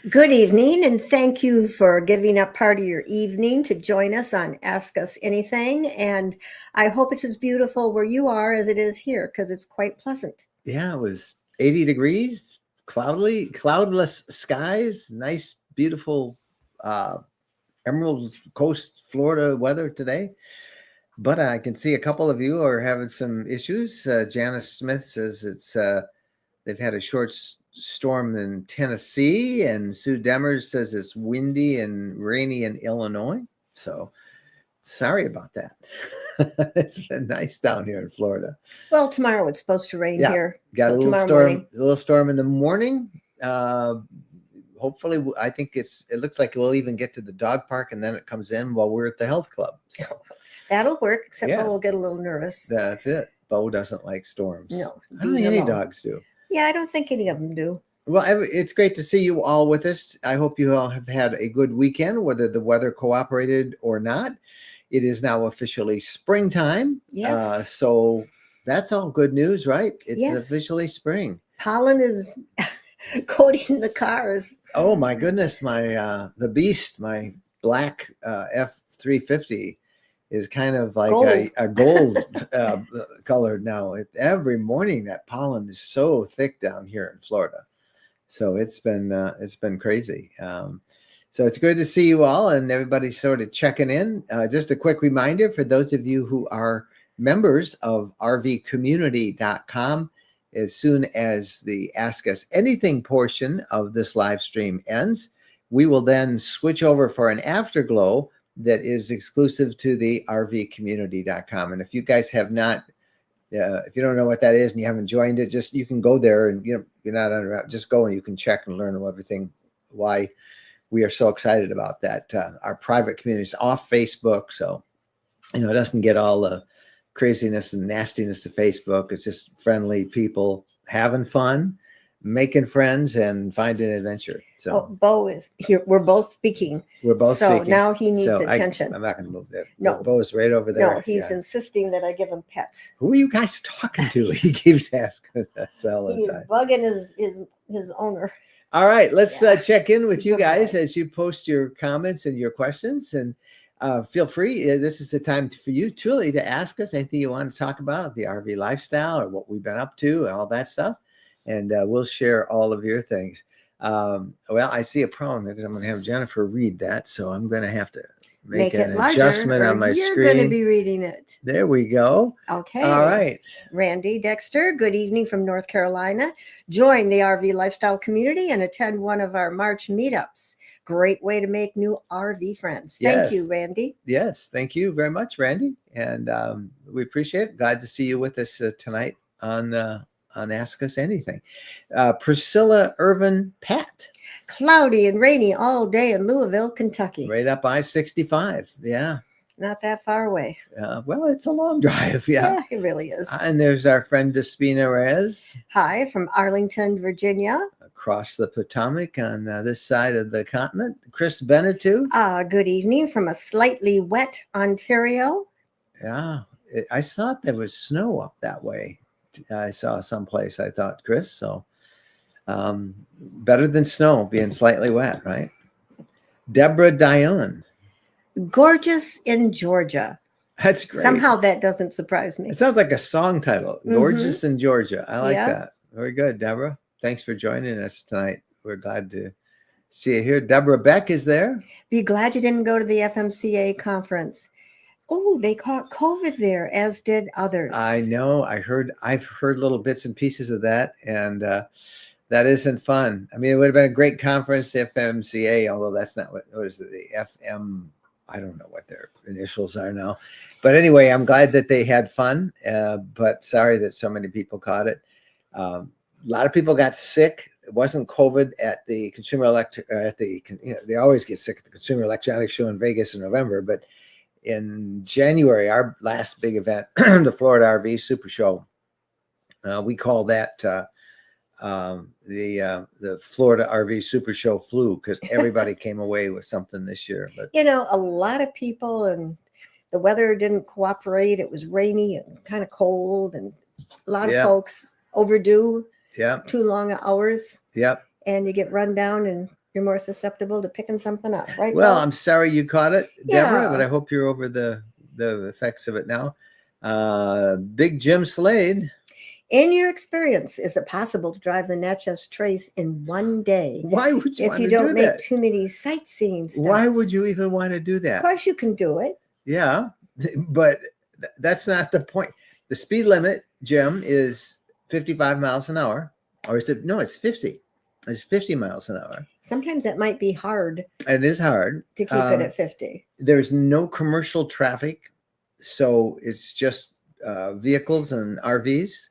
Good evening, and thank you for giving up part of your evening to join us on Ask Us Anything. And I hope it's as beautiful where you are as it is here because it's quite pleasant. Yeah, it was 80 degrees, cloudless skies, nice, beautiful uh, Emerald Coast, Florida weather today. But I can see a couple of you are having some issues. Janice Smith says they've had a short storm in Tennessee, and Sue Demers says it's windy and rainy in Illinois. So sorry about that. It's been nice down here in Florida. Well, tomorrow it's supposed to rain Yeah, here. got So a little tomorrow storm, morning. a little storm in the morning. Hopefully, I think it looks like we'll even get to the dog park, and then it comes in while we're at the health club. So That'll work, except Yeah. we'll get a little nervous. that's it. Bo doesn't like storms. No, I don't think leave any alone. dogs do. Yeah, I don't think any of them do. Well, it's great to see you all with us. I hope you all have had a good weekend, whether the weather cooperated or not. It is now officially springtime. Yes. So that's all good news, right? It's Yes. officially spring. Pollen is coating the cars. Oh my goodness, my the beast, my black F-350 is kind of like Gold. a gold colored now. Every morning that pollen is so thick down here in Florida. So it's been crazy. So it's good to see you all and everybody sort of checking in. Just a quick reminder for those of you who are members of rvcommunity.com, as soon as the Ask Us Anything portion of this live stream ends, we will then switch over for an Afterglow that is exclusive to the rvcommunity.com. And if you guys have not, if you don't know what that is and you haven't joined it, just you can go there and you're not under, just go and you can check and learn everything, why we are so excited about that. Our private community is off Facebook, so it doesn't get all the craziness and nastiness of Facebook. It's just friendly people having fun, making friends, and finding adventure. So Bo is here. We're both speaking. we're both So speaking. now he needs So attention. I'm not going to move there. No. Bo's right over there. No, he's insisting that I give him pets. Who are you guys talking to? He keeps asking us all He the is time. bugging his owner. All right, let's Yeah. check in with you Good guys boy. as you post your comments and your questions, and feel free. This is the time for you truly to ask us anything you want to talk about, the RV lifestyle or what we've been up to, and all that stuff, and we'll share all of your things. Well, I see a problem because I'm going to have Jennifer read that, so I'm going to have to make an it larger, adjustment or on my you're screen. going to be reading it. There we go. Okay. All right. Randy Dexter, good evening from North Carolina. Join the RV lifestyle community and attend one of our March meetups. Great way to make new RV friends. Thank you, Yes. Randy. Yes, thank you very much, Randy, and we appreciate it. Glad to see you with us tonight on Ask Us Anything. Priscilla Irvin Pat, Cloudy and rainy all day in Louisville, Kentucky. right up I-65. Yeah. Not that far away. Well, it's a long drive. Yeah. It really is. And there's our friend Despina Reyes Hi from Arlington, Virginia. across the Potomac on this side of the continent. Chris Benetu. Good evening from a slightly wet Ontario. Yeah. I thought there was snow up that way. I saw someplace, I thought, Chris. So better than snow, being slightly wet, right? Deborah Dion. Gorgeous in Georgia. That's great. Somehow that doesn't surprise me. It sounds like a song title. Gorgeous in Georgia. I like Yeah. that. Very good, Deborah. Thanks for joining us tonight. We're glad to see you here. Deborah Beck is there. Be glad you didn't go to the FMCA conference. Oh, they caught COVID there, as did others. I know. I've heard little bits and pieces of that, and that isn't fun. I mean, it would have been a great conference, FMCA, although that's not what is it, the FM. I don't know what their initials are now. But anyway, I'm glad that they had fun, but sorry that so many people caught it. A lot of people got sick. It wasn't COVID at the they always get sick at the Consumer Electronics Show in Vegas in November, but in January, our last big event, the Florida RV Super Show, we call that the Florida RV Super Show flu, because everybody came away with something this year. But a lot of people, and the weather didn't cooperate. It was rainy and kind of cold, and a lot of folks overdue yeah, too long hours. Yep. And you get run down and You're more susceptible to picking something up, right? Well, Paul? I'm sorry you caught it, Deborah, but Yeah. I hope you're over the effects of it now. Big Jim Slade. In your experience, is it possible to drive the Natchez Trace in one day Why would you if want you to don't do make that? too many sightseeing stops? Why would you even want to do Of that? course, you can do it. Yeah, but that's not the point. The speed limit, Jim, is 55 miles an hour. Or is it? No, it's 50. It's 50 miles an hour. Sometimes it might be hard It is hard. to keep it at 50. There's no commercial traffic. So it's just vehicles and RVs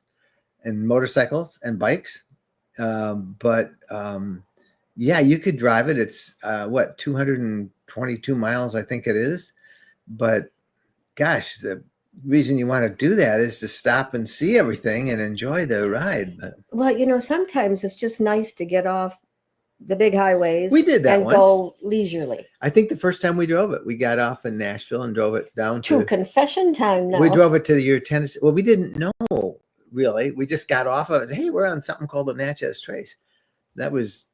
and motorcycles and bikes. But yeah, you could drive it. It's 222 miles, I think it is. But gosh, the reason you want to do that is to stop and see everything and enjoy the ride. But Well, sometimes it's just nice to get off the big highways. We did that and once. go leisurely. I think the first time we drove it, we got off in Nashville and drove it down To to confession time now. We drove it to your Tennessee. Well, we didn't know really. We just got off of it. Hey, we're on something called the Natchez Trace. That was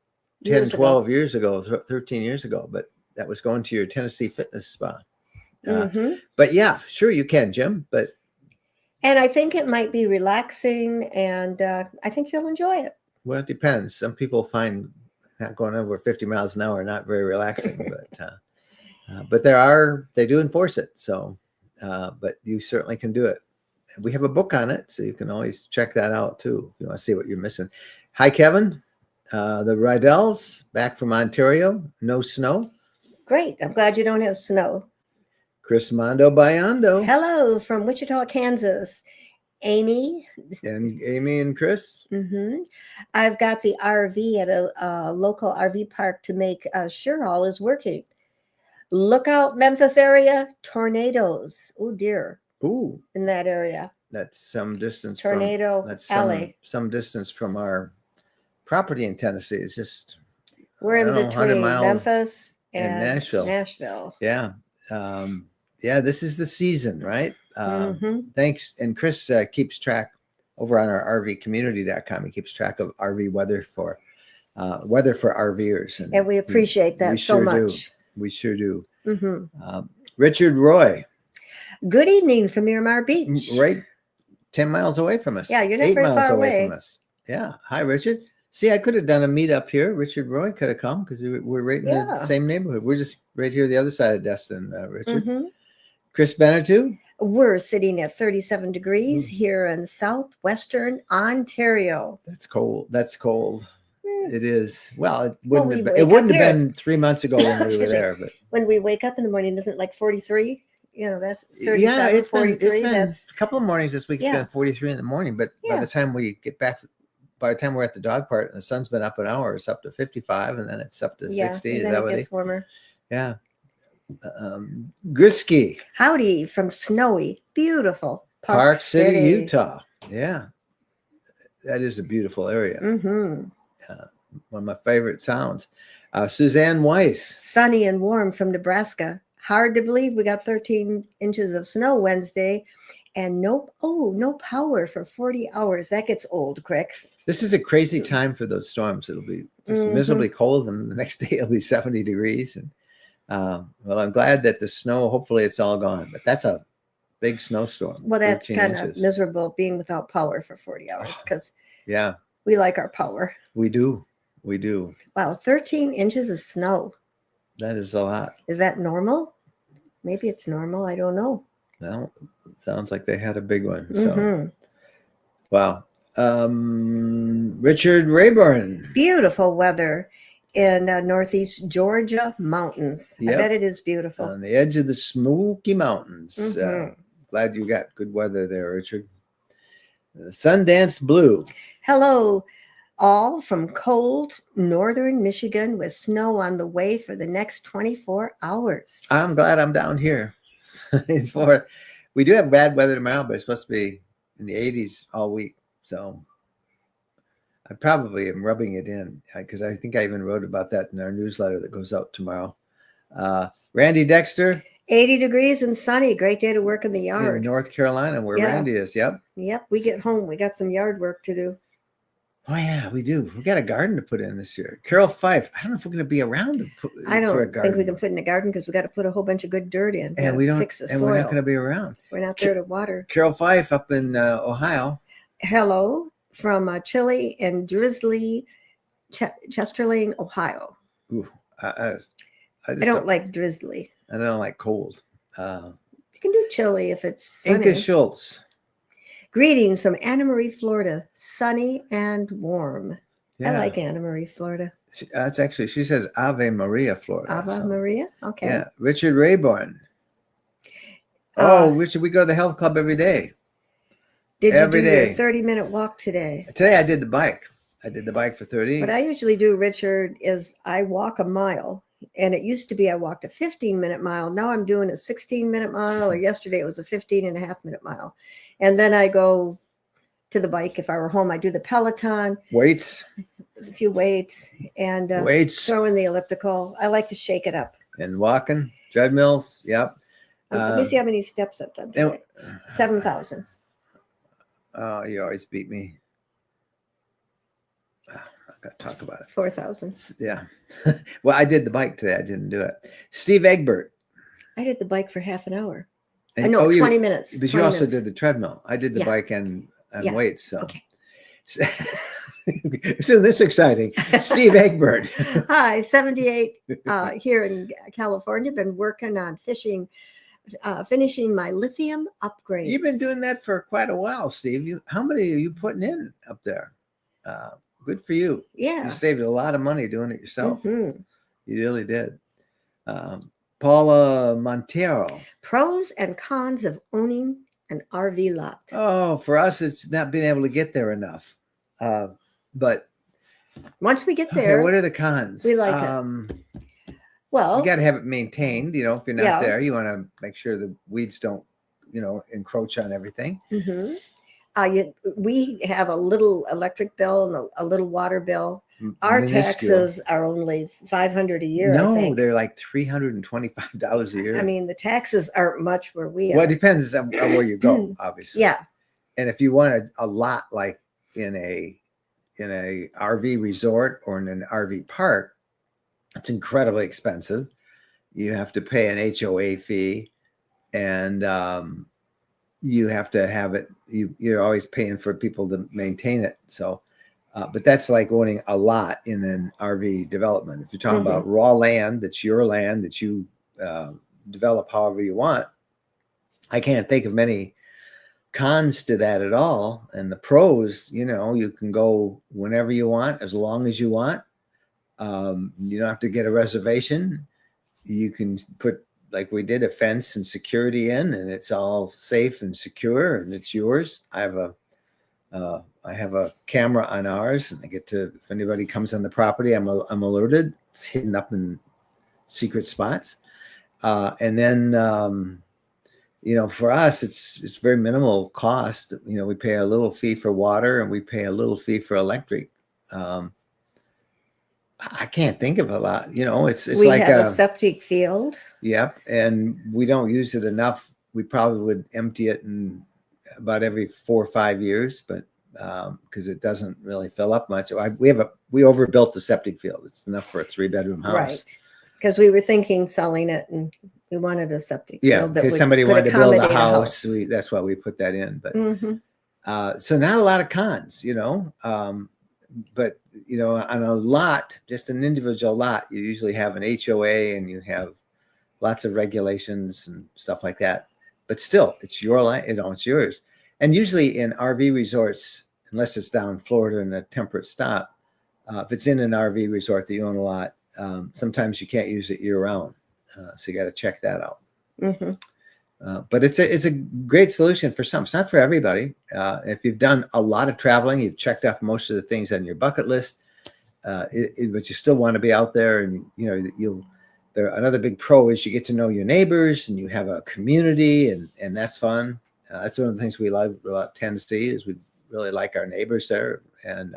10, Years ago. 12 years ago, 13 years ago. But that was going to your Tennessee fitness spa. Mhm. But yeah, sure you can, Jim. But And I think it might be relaxing, and I think you'll enjoy it. well, it depends. Some people find not going over 50 miles an hour not very relaxing, but they do enforce it. So, but you certainly can do it. We have a book on it, so you can always check that out too if you want to see what you're missing. Hi, Kevin. The Rydells back from Ontario. No snow. Great. I'm glad you don't have snow. Chris Mondo Bayando. Hello from Wichita, Kansas. Amy. And Amy and Chris. Mm-hmm. I've got the RV at a local RV park to make sure all is working. Look out, Memphis area, tornadoes. Oh dear. Ooh. In that area. That's some distance Tornado alley. Some distance from our property in Tennessee. It's just we're in between Memphis and Nashville. Yeah. Yeah, this is the season, right? Thanks. And Chris keeps track over on our RVcommunity.com. He keeps track of RV weather for RVers. And we appreciate that so much. We sure do. Richard Roy. Good evening from Miramar Beach. Right 10 miles away from us. Yeah, you're not 8 very miles far away from us. Yeah. Hi, Richard. See, I could have done a meetup here. Richard Roy could have come because we're right in the same neighborhood. We're just right here the other side of Destin, Richard. Chris Benetu. We're sitting at 37 degrees here in southwestern Ontario. That's cold. That's cold. It is. Well, it wouldn't have been 3 months ago when we were there. But when we wake up in the morning, isn't it like 43? That's 37, yeah, it's 43. Been a couple of mornings this week. It's been 43 in the morning. But by the time we get back, by the time we're at the dog park, and the sun's been up an hour, it's up to 55, and then it's up to 60. And then it gets warmer. Yeah. Grisky. Howdy from snowy, beautiful Park City, Utah. Yeah. That is a beautiful area. One of my favorite towns. Suzanne Weiss. Sunny and warm from Nebraska. Hard to believe we got 13 inches of snow Wednesday and no power for 40 hours. That gets old quick. This is a crazy time for those storms. It'll be just miserably cold, and the next day it'll be 70 degrees. And well, I'm glad that the snow, hopefully it's all gone, but that's a big snowstorm. Well, that's kind of miserable being without power for 40 hours because we like our power. We do. Wow, 13 inches of snow. That is a lot. Is that normal? Maybe it's normal. I don't know. Well, sounds like they had a big one. So, wow. Richard Rayburn. Beautiful weather in northeast Georgia mountains. I bet it is beautiful. On the edge of the Smoky Mountains. Glad you got good weather there, Richard. Sundance Blue. Hello, all from cold northern Michigan with snow on the way for the next 24 hours. I'm glad I'm down here. We do have bad weather tomorrow, but it's supposed to be in the 80s all week. So I probably am rubbing it in because I think I even wrote about that in our newsletter that goes out tomorrow. Randy Dexter. 80 degrees and sunny. Great day to work in the yard. In North Carolina, where Randy is. Yep. We get home. We got some yard work to do. Oh yeah, we do. We got a garden to put in this year. Carol Fife. I don't know if we're going to be around to put I for a don't think we garden, can put in a garden because we got to put a whole bunch of good dirt in. We and got we to don't, fix the and we're not soil. going to be around. We're not there to water. Carol Fife up in Ohio. Hello from chilly and drizzly Chesterland, Ohio. Ooh, I just I don't like drizzly. I don't like cold. You can do chilly if it's Inka sunny. Schultz. Greetings from Anna Marie, Florida. Sunny and warm. Yeah, I like Anna Marie, Florida. that's actually, she says Ave Maria, Florida. Ava so, Maria? Okay. Yeah, Richard Rayborn. Oh, Richard, we go to the health club every day. Did every you do day. your 30-minute walk today? Today I did the bike. I did the bike for 30. What I usually do, Richard, is I walk a mile. And it used to be I walked a 15-minute mile. Now I'm doing a 16-minute mile, or yesterday it was a 15.5-minute mile. And then I go to the bike. If I were home, I do the Peloton. Weights. A few weights. And weights. throw in the elliptical. I like to shake it up. And walking. Treadmills. Yep. Let me see how many steps I've done today. 7,000. Oh, you always beat me. I got to talk about it. 4,000. Yeah. Well, I did the bike today. I didn't do it. Steve Egbert. I did the bike for half an hour. And, I know, 20 minutes. But you also did the treadmill. I did the Yeah. bike and Yeah. weights. So. Okay. Isn't this exciting? Steve Egbert. Hi, 78 here in California. Been working on finishing my lithium upgrade. You've been doing that for quite a while, Steve. How many are you putting in up there? Good for you. Yeah. You saved a lot of money doing it yourself. Mm-hmm. You really did. Paula Montero. Pros and cons of owning an RV lot. Oh, for us, it's not being able to get there enough. But once we get there, okay, what are the cons? We like it. Well, you got to have it maintained. You know, if you're not there, you want to make sure the weeds don't, encroach on everything. Mm-hmm. We have a little electric bill and a little water bill. Our taxes are only $500 a year. No, I think. They're like $325 a year. I mean, the taxes aren't much where we are. Well, it depends on where you go, obviously. Yeah. And if you want a lot like in a RV resort or in an RV park, it's incredibly expensive. You have to pay an HOA fee, and you have to have it. You're always paying for people to maintain it. So, but that's like owning a lot in an RV development. If you're talking about raw land, that's your land that you develop however you want. I can't think of many cons to that at all. And the pros, you can go whenever you want, as long as you want. You don't have to get a reservation. You can put, like we did, a fence and security in, and it's all safe and secure, and it's yours. I have a camera on ours, and I get to, if anybody comes on the property, I'm alerted. It's hidden up in secret spots. And then, for us, it's very minimal cost. We pay a little fee for water, and we pay a little fee for electric. I can't think of a lot. It's we like have a septic field. Yep, and we don't use it enough. We probably would empty it in about every 4 or 5 years, but because it doesn't really fill up much. We overbuilt the septic field. It's enough for a 3-bedroom house. Right. Because we were thinking selling it, and we wanted a septic field that because somebody wanted to build a house. house. That's why we put that in. But so not a lot of cons, but on a lot, just an individual lot, you usually have an HOA and you have lots of regulations and stuff like that. But still, it's your land. It's yours. And usually in RV resorts, unless it's down in Florida in a temperate stop, if it's in an RV resort that you own a lot, sometimes you can't use it year round. So you got to check that out. But it's a great solution for some. It's not for everybody. If you've done a lot of traveling, you've checked off most of the things on your bucket list, but you still want to be out there, and another big pro is you get to know your neighbors, and you have a community, and that's fun. That's one of the things we love about Tennessee is we really like our neighbors there, and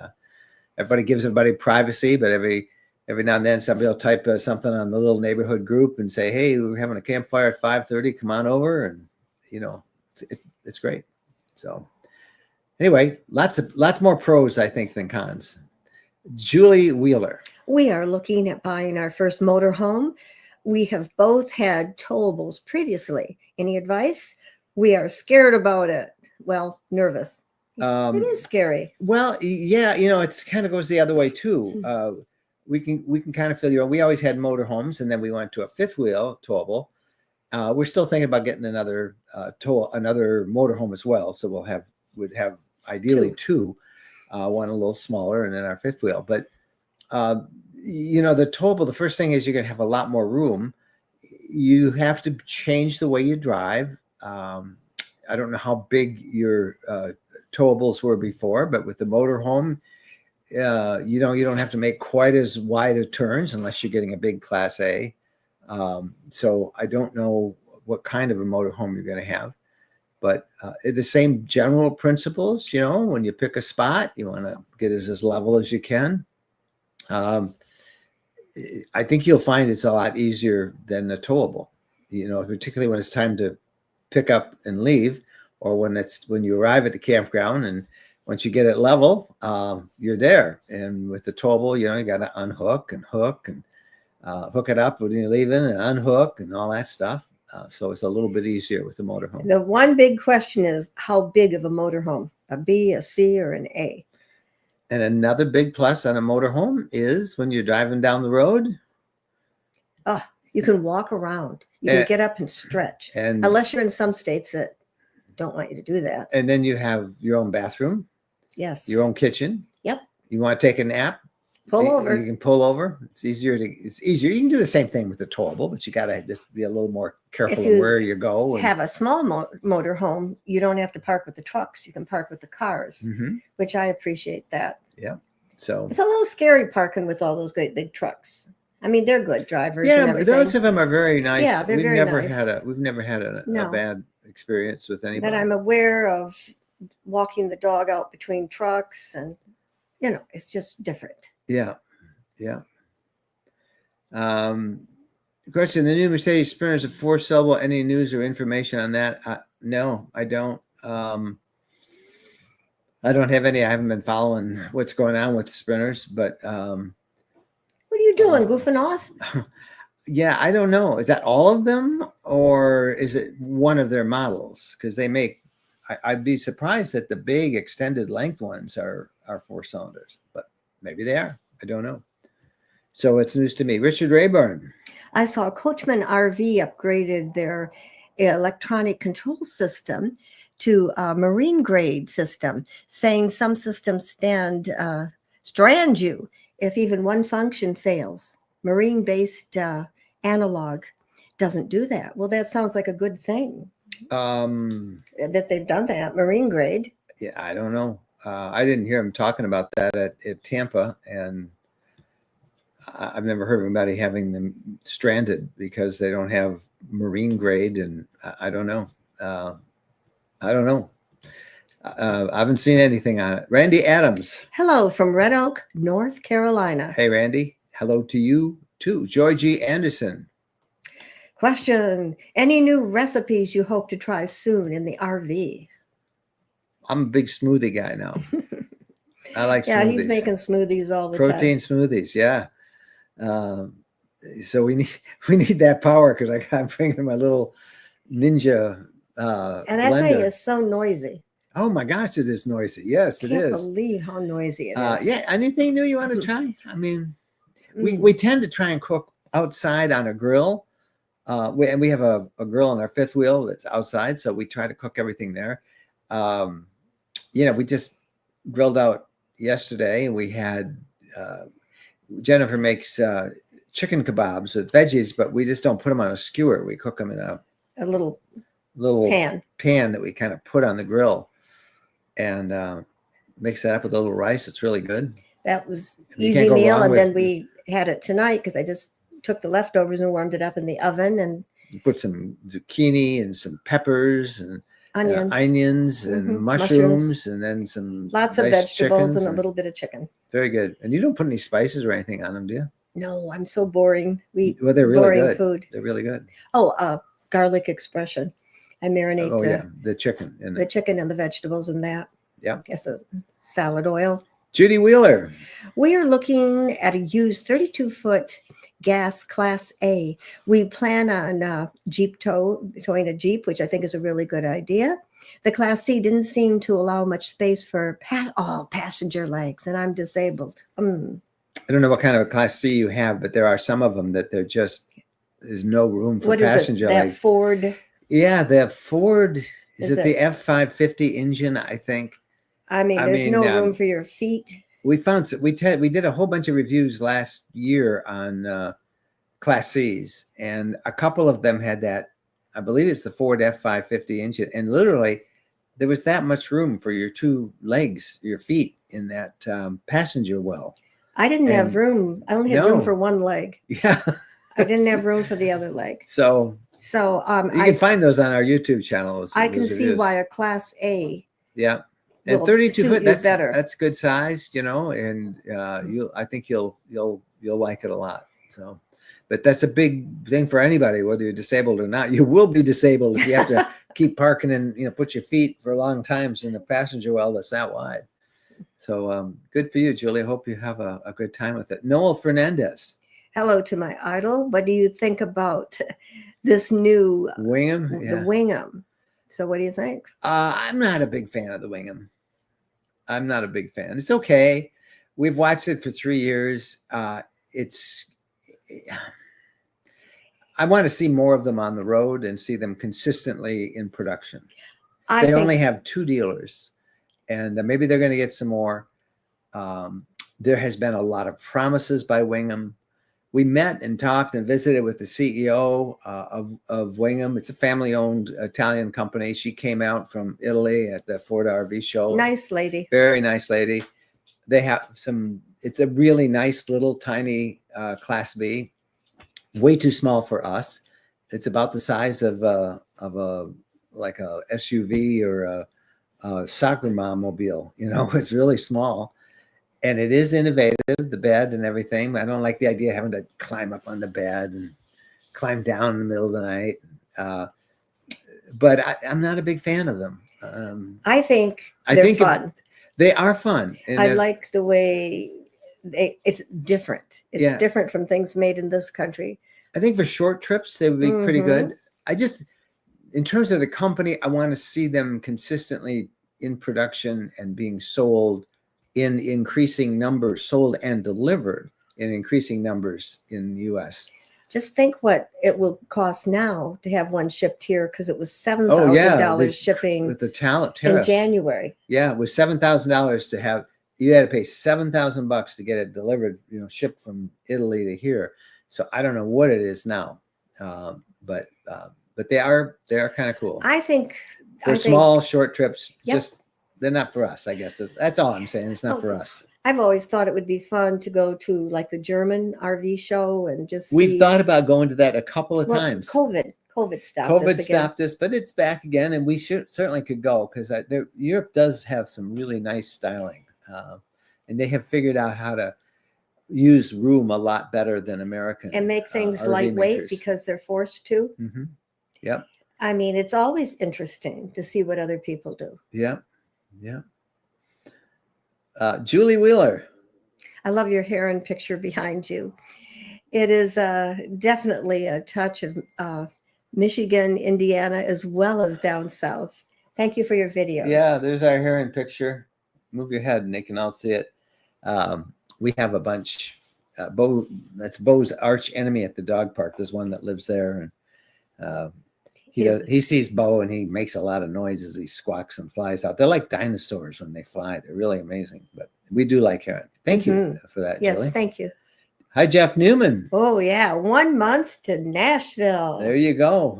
everybody gives everybody privacy, but every now and then somebody will type something on the little neighborhood group and say, hey, we're having a campfire at 5:30, come on over. And, it's great. So Anyway, lots more pros, I think, than cons. Julie Wheeler. We are looking at buying our first motorhome. We have both had towables previously. Any advice? We are scared about it. Well, nervous. It is scary. Well, yeah, it's kind of goes the other way too. We can kind of feel we always had motorhomes, and then we went to a fifth wheel towable. We're still thinking about getting another motorhome as well. So would have ideally two, one a little smaller, and then our fifth wheel. But the towable, the first thing is you're going to have a lot more room. You have to change the way you drive. I don't know how big your towables were before, but with the motorhome, you don't have to make quite as wide of turns unless you're getting a big Class A. So I don't know what kind of a motorhome you're going to have, but the same general principles. When you pick a spot, you want to get it as level as you can. I think you'll find it's a lot easier than a towable, particularly when it's time to pick up and leave, or when you arrive at the campground, and once you get it level, you're there. And with the towable, you got to unhook and hook and hook it up when you're leaving, and unhook and all that stuff. So it's a little bit easier with the motorhome. The one big question is, how big of a motorhome? A B, a C, or an A? And another big plus on a motorhome is when you're driving down the road. You can walk around. You can get up and stretch. Unless you're in some states that don't want you to do that. And then you have your own bathroom. Yes. Your own kitchen. Yep. You want to take a nap? Pull over. You can pull over. It's easier. You can do the same thing with the towable, but you got to just be a little more careful of where you go. Have a small motorhome, you don't have to park with the trucks. You can park with the cars, which I appreciate that. Yeah. So it's a little scary parking with all those great big trucks. I mean, they're good drivers. Yeah, and everything. those of them are very nice. Yeah, they're very nice. We've never had a bad experience with anybody. But I'm aware of walking the dog out between trucks, and it's just different. Yeah. Question: the new Mercedes Sprinter is a 4-cylinder. Any news or information on that? No, I don't. I don't have any. I haven't been following what's going on with the Sprinters, but what are you doing? Goofing off? Yeah, I don't know. Is that all of them, or is it one of their models? Because they make. I'd be surprised that the big extended length ones are 4 cylinders, but maybe they are. I don't know. So it's news to me. Richard Rayburn. I saw Coachman RV upgraded their electronic control system to a marine grade system, saying some systems strand you if even one function fails. Marine based analog doesn't do that. Well, that sounds like a good thing. That they've done that marine grade. Yeah, I don't know. I didn't hear him talking about that at Tampa, and I've never heard of anybody having them stranded because they don't have marine grade, and I don't know. I haven't seen anything on it. Randy Adams. Hello from Red Oak, North Carolina. Hey, Randy. Hello to you too. Georgie Anderson. Question: any new recipes you hope to try soon in the RV? I'm a big smoothie guy now. I like smoothies. Yeah, he's making smoothies all the Protein time. Smoothies, yeah. So we need that power because I'm bringing my little Ninja and that blender. thing is so noisy. Oh my gosh, it is noisy. Yes, it is. I can't believe how noisy it is. Yeah, anything new you want to try? I mean, we tend to try and cook outside on a grill. We have a grill on our fifth wheel that's outside, so we try to cook everything there. We just grilled out yesterday, and we had Jennifer makes chicken kebabs with veggies, but we just don't put them on a skewer. We cook them in a little pan that we kind of put on the grill, and mix that up with a little rice. It's really good. That was easy meal, and then we had it tonight because I just took the leftovers and warmed it up in the oven, and put some zucchini and some peppers and onions and mushrooms, and then lots of vegetables and a little bit of chicken. Very good. And you don't put any spices or anything on them, do you? No, I'm so boring. They're really boring good. Food. They're really good. Oh, garlic expression. I marinate the chicken the chicken and the vegetables in that. Yeah. It's a salad oil. Judy Wheeler. We are looking at a used 32-foot gas Class A. We plan on towing a Jeep, which I think is a really good idea. The Class C didn't seem to allow much space for passenger legs, and I'm disabled. I don't know what kind of a Class C you have, but there are some of them that there's no room for What is it? passenger That legs. Ford? Yeah, the Ford, is it it- the F550 engine, I think? I mean, there's no room for your feet. We did a whole bunch of reviews last year on Class C's, and a couple of them had that. I believe it's the Ford F550 engine, and literally there was that much room for your two legs, your feet in that passenger well. I didn't have room. I only had room for one leg. Yeah. I didn't have room for the other leg. So you can find those on our YouTube channel. I can see why a Class A. Yeah. And 32 foot, better. That's good size, and I think you'll like it a lot. So, but that's a big thing for anybody, whether you're disabled or not. You will be disabled if you have to keep parking and put your feet for long times in a passenger well that's that wide. So good for you, Julie. Hope you have a good time with it. Noel Fernandez. Hello to my idol. What do you think about this new Wingham? The Wingham. So what do you think? I'm not a big fan of the Wingham. I'm not a big fan. It's okay. We've watched it for 3 years. I want to see more of them on the road and see them consistently in production. They only have 2 dealers, and maybe they're going to get some more. There has been a lot of promises by Wingham. We met and talked and visited with the CEO of Wingham. It's a family-owned Italian company. She came out from Italy at the Ford RV show. Nice lady. Very nice lady. They have it's a really nice little tiny Class B. Way too small for us. It's about the size of a like a SUV or a soccer mom mobile. It's really small. And it is innovative, the bed and everything. I don't like the idea of having to climb up on the bed and climb down in the middle of the night. But I'm not a big fan of them. I think they're fun. They are fun. And I like the way it's different. It's different from things made in this country. I think for short trips, they would be pretty good. In terms of the company, I want to see them consistently in production and being sold in increasing numbers, sold and delivered in increasing numbers in the U.S. Just think what it will cost now to have one shipped here, because it was $7,000 shipping with the tariffs in January. Yeah, it was $7,000 to have. You had to pay $7,000 to get it delivered, shipped from Italy to here. So I don't know what it is now, but they are kind of cool. I think for small short trips, they're not for us, I guess. That's all I'm saying. It's not for us. I've always thought it would be fun to go to like the German RV show and just We've thought about going to that a couple of times. COVID stopped us, but it's back again, and we certainly could go because Europe does have some really nice styling, and they have figured out how to use room a lot better than American and make things RV lightweight makers. Because they're forced to. Mm-hmm. Yep. I mean, it's always interesting to see what other people do. Yeah. Yeah. Julie Wheeler. I love your hair and picture behind you. It is definitely a touch of Michigan, Indiana, as well as down south. Thank you for your video. Yeah, there's our hair and picture. Move your head and they can all see it. We have a bunch. That's Bo's arch enemy at the dog park. There's one that lives there, and he sees Bo and he makes a lot of noise as he squawks and flies out. They're like dinosaurs when they fly. They're really amazing. But we do like hearing. Thank you for that, yes, Julie. Thank you. Hi, Jeff Newman. Oh, yeah. 1 month to Nashville. There you go.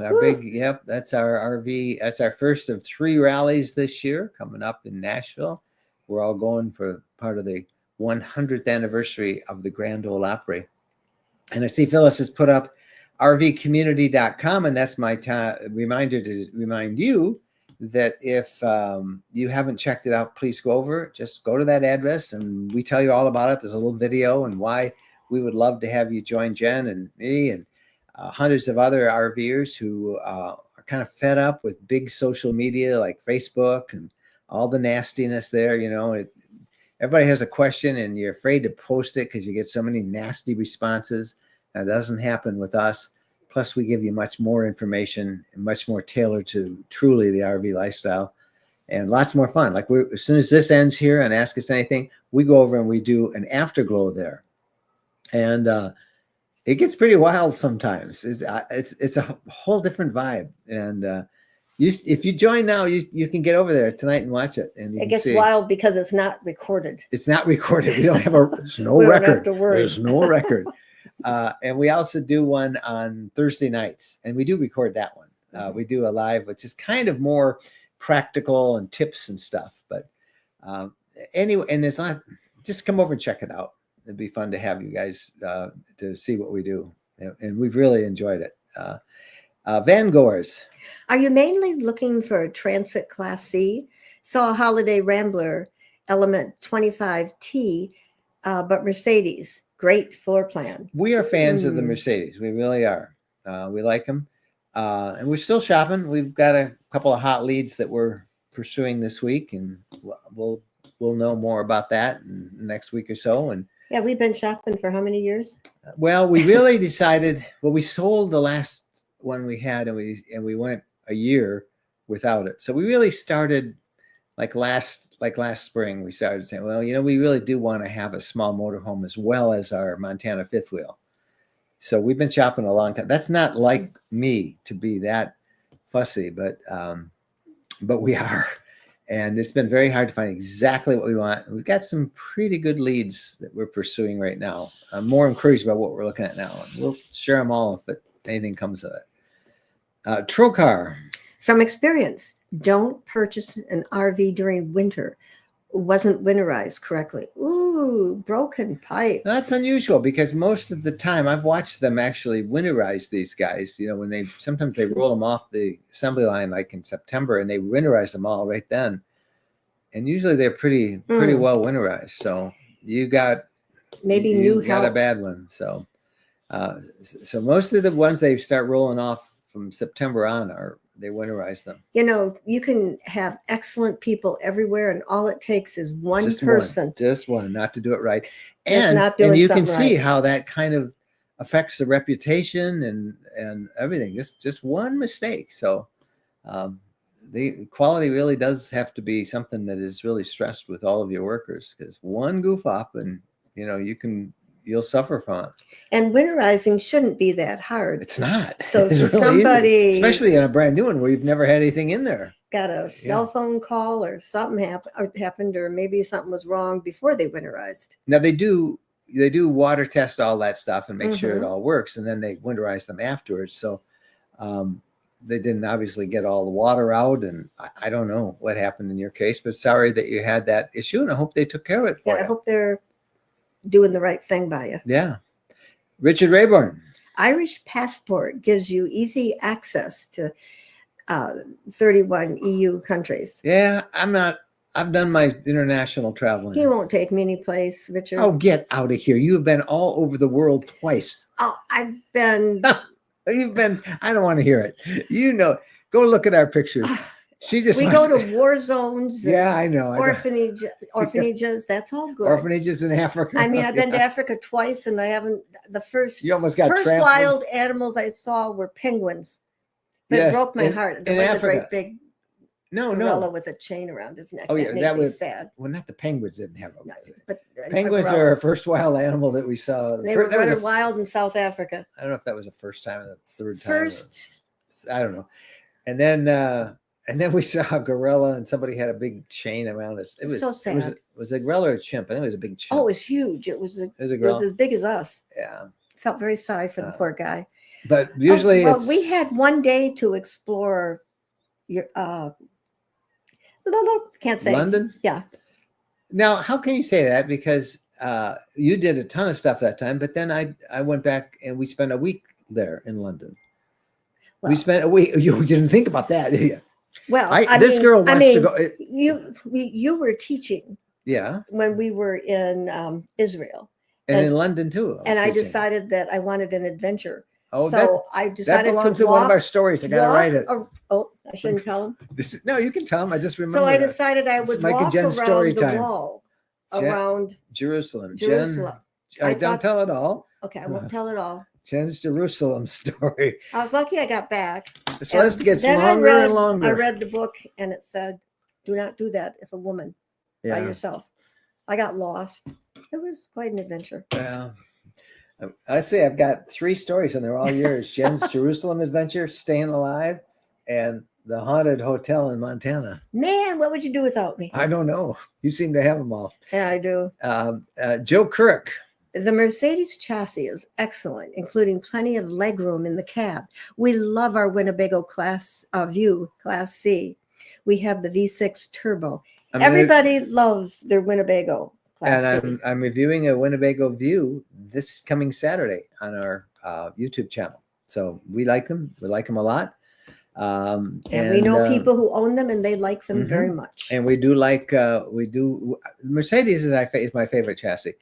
That's our RV. That's our first of 3 rallies this year coming up in Nashville. We're all going for part of the 100th anniversary of the Grand Ole Opry. And I see Phyllis has put up rvcommunity.com, and that's my reminder to remind you that if you haven't checked it out, please go over. Just go to that address, and we tell you all about it. There's a little video and why we would love to have you join Jen and me and hundreds of other RVers who are kind of fed up with big social media like Facebook and all the nastiness there. Everybody has a question and you're afraid to post it because you get so many nasty responses. That doesn't happen with us. Plus, we give you much more information and much more tailored to truly the RV lifestyle, and lots more fun. Like as soon as this ends here and Ask Us Anything, we go over and we do an afterglow there, and it gets pretty wild sometimes. It's a whole different vibe, and if you join now, you can get over there tonight and watch it. And it gets wild because it's not recorded. It's not recorded. We don't have there's no we record. Don't have to worry. There's no record. And we also do one on Thursday nights, and we do record that one. We do a live, which is kind of more practical and tips and stuff. But anyway, and there's not, just come over and check it out. It'd be fun to have you guys to see what we do. And we've really enjoyed it. Van Gors. Are you mainly looking for a Transit Class C? Saw a Holiday Rambler Element 25T, but Mercedes. Great floor plan. We are fans of the Mercedes. We really are. We like them. And we're still shopping. We've got a couple of hot leads that we're pursuing this week, and we'll know more about that in the next week or so. And yeah, we've been shopping for how many years? Well, we really decided, we sold the last one we had, and we went a year without it. So we really started like last spring, we started saying, well, we really do want to have a small motorhome as well as our Montana fifth wheel. So we've been shopping a long time. That's not like me to be that fussy, but we are. And it's been very hard to find exactly what we want. We've got some pretty good leads that we're pursuing right now. I'm more encouraged by what we're looking at now. And we'll share them all if anything comes of it. Trocar. From experience, don't purchase an RV during winter. Wasn't winterized correctly. Ooh, broken pipe. That's unusual because most of the time I've watched them actually winterize these guys. When sometimes they roll them off the assembly line like in September, and they winterize them all right then. And usually they're pretty well winterized. So you got new got a bad one. So so most of the ones they start rolling off from September on they winterize them. You can have excellent people everywhere, and all it takes is one person. Just one, not to do it right. And you can see how that kind of affects the reputation and everything. Just one mistake. So the quality really does have to be something that is really stressed with all of your workers, because one goof up and you'll suffer from it. And winterizing shouldn't be that hard. It's not. So it's really somebody, easy, especially in a brand new one where you've never had anything in there, got a cell phone call or something happened, or maybe something was wrong before they winterized. Now they do water test all that stuff and make sure it all works, and then they winterize them afterwards. So they didn't obviously get all the water out, and I don't know what happened in your case, but sorry that you had that issue, and I hope they took care of it for you. I hope they're doing the right thing by you. Yeah. Richard Rayburn. Irish passport gives you easy access to 31 EU countries. Yeah, I've done my international traveling. He won't take me any place, Richard. Oh, get out of here. You've been all over the world twice. Oh, I've been. You've been, I don't want to hear it. Go look at our pictures. We go to war zones. Yeah, I know. Orphanages. That's all good. Orphanages in Africa. I mean, I've been to Africa twice, and I haven't. The first wild animals I saw were penguins. But it broke my heart. There was Africa. A great big gorilla with a chain around his neck. Oh yeah, that was sad. Well, not the penguins didn't have a. No, but penguins are our first wild animal that we saw. They were running wild in South Africa. I don't know if that was the first time or the third time. First, I don't know. And then we saw a gorilla, and somebody had a big chain around us. It was so sad. It was a gorilla or a chimp. I think it was a big chimp. Oh, it was huge. It was gorilla. As big as us. Yeah. Felt very sorry for the poor guy. But usually we had one day to explore your can't say London. Yeah. Now, how can you say that? Because you did a ton of stuff that time, but then I went back and we spent a week there in London. Well, we spent a week. You didn't think about that, did you? Well, this girl wants to go. You were teaching. Yeah. When we were in Israel. And in London too. I decided that I wanted an adventure. Oh, so I that decided belongs to to one of walk. our stories. I gotta write it. Oh, I shouldn't tell them. This is no, you can tell them. I just remember. So I that. decided I It's would Mike and walk Jen's story around the time. wall Jen- around Jerusalem. Jerusalem. Jen, I don't thought- tell it all. Okay, I won't tell it all. Jen's Jerusalem story. I was lucky I got back. This And list gets then longer and I longer. read the book and it said, do not do that if a woman by yourself. I got lost. It was quite an adventure. Well, I'd say I've got 3 stories and they're all yours. Jen's Jerusalem adventure, staying alive, and the haunted hotel in Montana. Man, what would you do without me? I don't know. You seem to have them all. Yeah, I do. Joe Kirk. The Mercedes chassis is excellent, including plenty of legroom in the cab. We love our Winnebago Class View Class C. We have the V6 Turbo. Everybody loves their Winnebago Class C. And I'm reviewing a Winnebago View this coming Saturday on our YouTube channel. So we like them. We like them a lot. And we know people who own them and they like them very much. And we do like, Mercedes is my favorite chassis.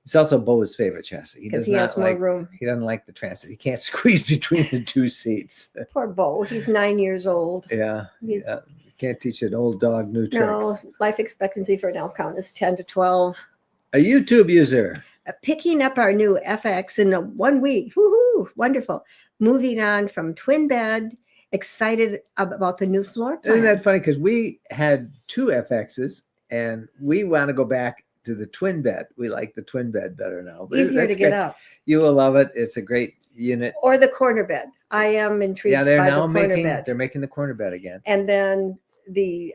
It's also Bo's favorite chassis. Because he has more room. He doesn't like the transit. He can't squeeze between the 2 seats. Poor Bo. He's 9 years old. Yeah. You can't teach an old dog new tricks. No, life expectancy for an elk count is 10 to 12. A YouTube user. Picking up our new FX in 1 week. Woohoo! Wonderful. Moving on from twin bed. Excited about the new floor plan. Isn't that funny? Because we had 2 FXs and we want to go back to the twin bed. We like the twin bed better now. But easier to get up. You will love it. It's a great unit. Or the corner bed. I am intrigued by the corner bed. They're making the corner bed again. And then the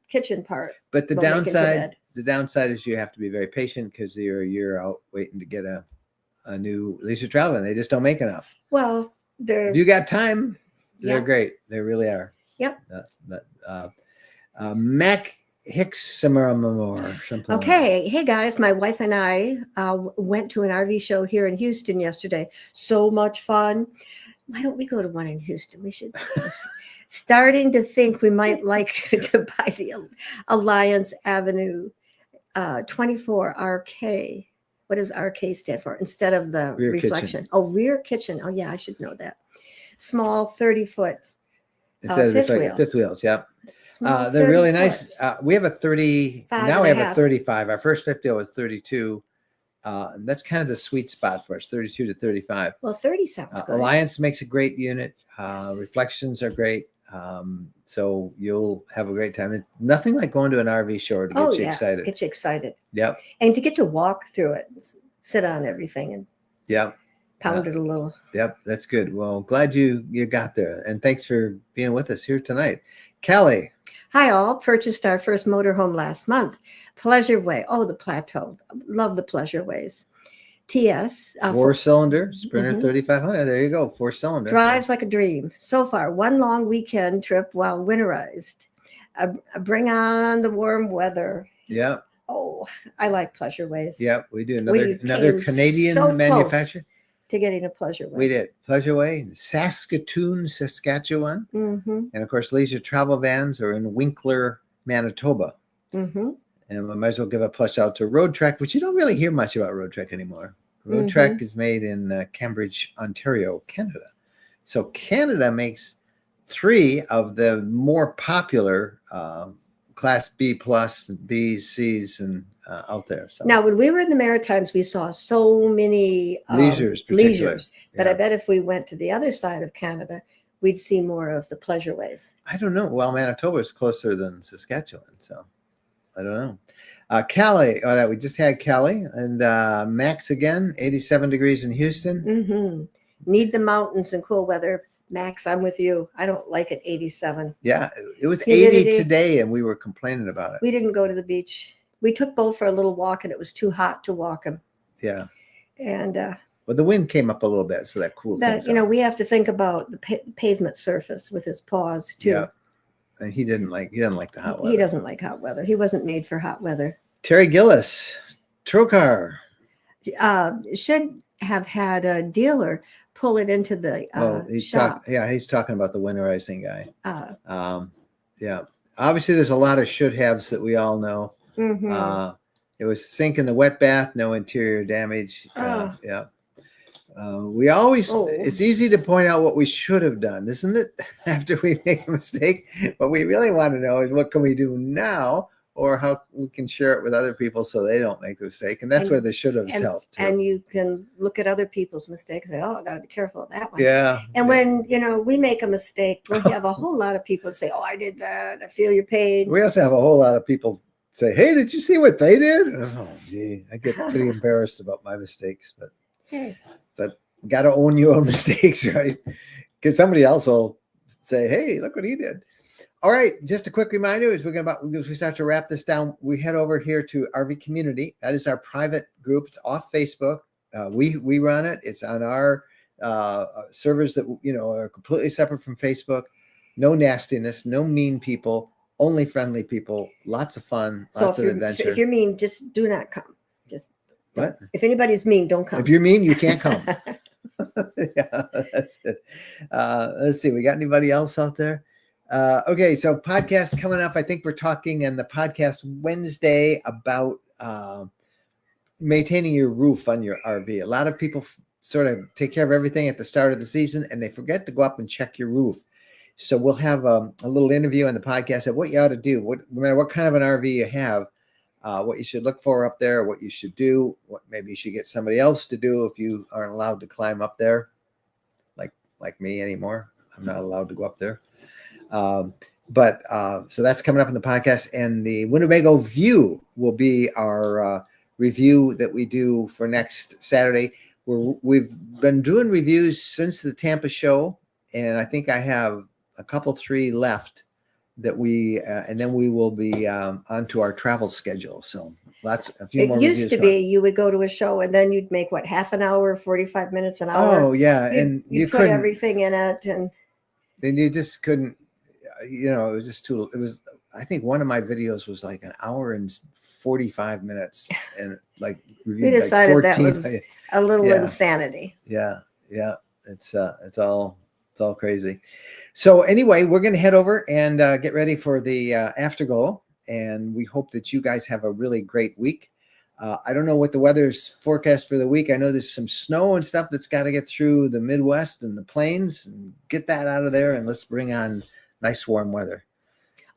kitchen part. But the downside is you have to be very patient because you're a year out waiting to get a new leisure travel, and they just don't make enough. Well, if you got time, they're great. They really are. Yep. Mac Hicks or something. Okay. Hey guys, my wife and I went to an RV show here in Houston yesterday. So much fun. Why don't we go to one in Houston? We should. Starting to think we might like to buy the Alliance Avenue 24 RK. What does RK stand for? Instead of the rear reflection. Kitchen. Oh, rear kitchen. Oh yeah, I should know that. Small 30-foot. Fifth wheels. Yep. They're really nice. We have a 30. Now we have a 35. Our first fifth wheel was 32. That's kind of the sweet spot for us, 32 to 35. Well, 30 sounds good. Alliance makes a great unit. Yes. Reflections are great. So you'll have a great time. It's nothing like going to an RV show to get you excited. Get you excited. Yep. And to get to walk through it, sit on everything and pound it a little. Yep, that's good. Well, glad you got there. And thanks for being with us here tonight. Kelly. Hi, all. Purchased our first motorhome last month. Pleasure Way. Oh, the Plateau. Love the Pleasure Ways. TS. 4-cylinder, Sprinter 3500. There you go. 4-cylinder. Drives like a dream. So far, one long weekend trip while winterized. Bring on the warm weather. Yep. Oh, I like Pleasure Ways. Yep, we do. Another Canadian manufacturer. To getting a Pleasure Way. We did. Pleasure Way in Saskatoon, Saskatchewan. And of course, leisure travel vans are in Winkler, Manitoba. And I might as well give a plush out to Road Trek, which you don't really hear much about Road Trek anymore. Road Trek is made in Cambridge, Ontario, Canada. So Canada makes 3 of the more popular Class B plus, B's, C's, and out there. So now, when we were in the Maritimes, we saw so many leisures. But I bet if we went to the other side of Canada, we'd see more of the Pleasure Ways. I don't know. Well, Manitoba is closer than Saskatchewan, so I don't know. Kelly, we just had Kelly and Max again, 87 degrees in Houston. Need the mountains and cool weather. Max, I'm with you. I don't like it 87. Yeah, it was 80 today, and we were complaining about it. We didn't go to the beach. We took Bo for a little walk, and it was too hot to walk him. Yeah. And well, the wind came up a little bit, so that cooled things off. We have to think about the pavement surface with his paws too. Yeah. And he doesn't like the hot weather. He doesn't like hot weather. He wasn't made for hot weather. Terry Gillis, Trocar. Should have had a dealer pull it into the shop. He's talking about the winterizing guy. Yeah. Obviously, there's a lot of should haves that we all know. It was sink in the wet bath, no interior damage. Yeah. We always, Oh. it's easy to point out what we should have done, isn't it? After we make a mistake. What we really want to know is what can we do now, or how we can share it with other people so they don't make the mistake. And that's where the should have helped too. And you can look at other people's mistakes and say, oh, I got to be careful of that one. Yeah. And when, we make a mistake, we'll have a whole lot of people say, oh, I did that. I feel your pain. We also have a whole lot of people say, hey, did you see what they did? Oh, gee, I get pretty embarrassed about my mistakes, but got to own your own mistakes, right? Because somebody else will say, hey, look what he did. All right, just a quick reminder as we start to wrap this down, we head over here to RV Community. That is our private group. It's off Facebook. We run it. It's on our servers that are completely separate from Facebook. No nastiness, no mean people, only friendly people. Lots of fun, lots of adventure. If you're mean, just do not come. Just what? If anybody's mean, don't come. If you're mean, you can't come. Yeah, that's it. Let's see. We got anybody else out there? Okay, so podcast coming up. I think we're talking in the podcast Wednesday about maintaining your roof on your RV. A lot of people sort of take care of everything at the start of the season and they forget to go up and check your roof. So we'll have a little interview on the podcast of what you ought to do, no matter what kind of an RV you have, what you should look for up there, what you should do, what maybe you should get somebody else to do if you aren't allowed to climb up there, like me anymore. I'm not allowed to go up there. So that's coming up in the podcast, and the Winnebago View will be our review that we do for next Saturday. We've been doing reviews since the Tampa show, and I think I have a couple, 3 left that and then we will be onto our travel schedule. So a few more reviews. It used to be you would go to a show and then you'd make half an hour, 45 minutes, an hour. Oh yeah, and you put everything in it, and you just couldn't. It was just too. It was. I think one of my videos was like an hour and 45 minutes, and we decided that was a little insanity. Yeah. It's all crazy. So anyway, we're going to head over and get ready for the Afterglow, and we hope that you guys have a really great week. I don't know what the weather's forecast for the week. I know there's some snow and stuff that's got to get through the Midwest and the plains, and get that out of there, and let's bring on nice warm weather.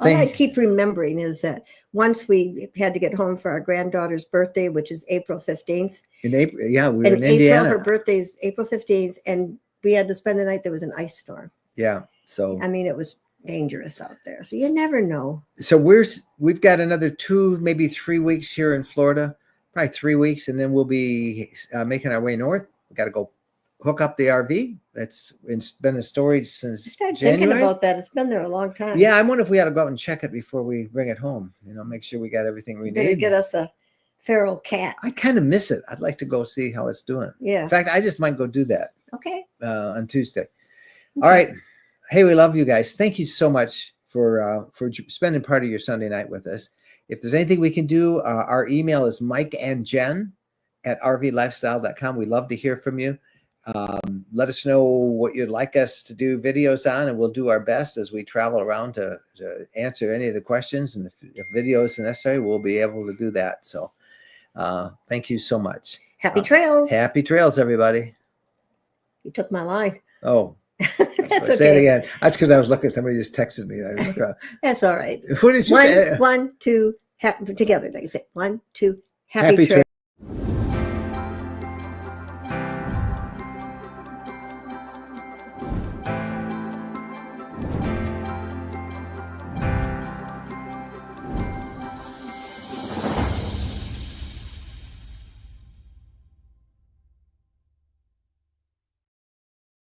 All I keep remembering is that once we had to get home for our granddaughter's birthday, which is April 15th. In April, yeah, we were in Indiana. Her birthday's April 15th, and we had to spend the night. There was an ice storm. Yeah, so I mean, it was dangerous out there. So you never know. So we've got another 2, maybe 3 weeks here in Florida, probably 3 weeks, and then we'll be making our way north. We got to go hook up the RV. It's been in storage since I started January. Thinking about that. It's been there a long time. Yeah, I wonder if we ought to go out and check it before we bring it home. Make sure we got everything we need. Get us a feral cat. I kind of miss it. I'd like to go see how it's doing. Yeah. In fact, I just might go do that. Okay. On Tuesday. Okay. All right. Hey, we love you guys. Thank you so much for spending part of your Sunday night with us. If there's anything we can do, our email is mikeandjen@rvlifestyle.com. We love to hear from you. Let us know what you'd like us to do videos on, and we'll do our best as we travel around to answer any of the questions. And if video is necessary, we'll be able to do that. So thank you so much. Happy trails. Happy trails, everybody. You took my line. Oh, that's okay. Say it again. That's because I was looking. Somebody just texted me. That's all right. Who did you say? 1, 2, together. Like you say, 1, 2, happy trails.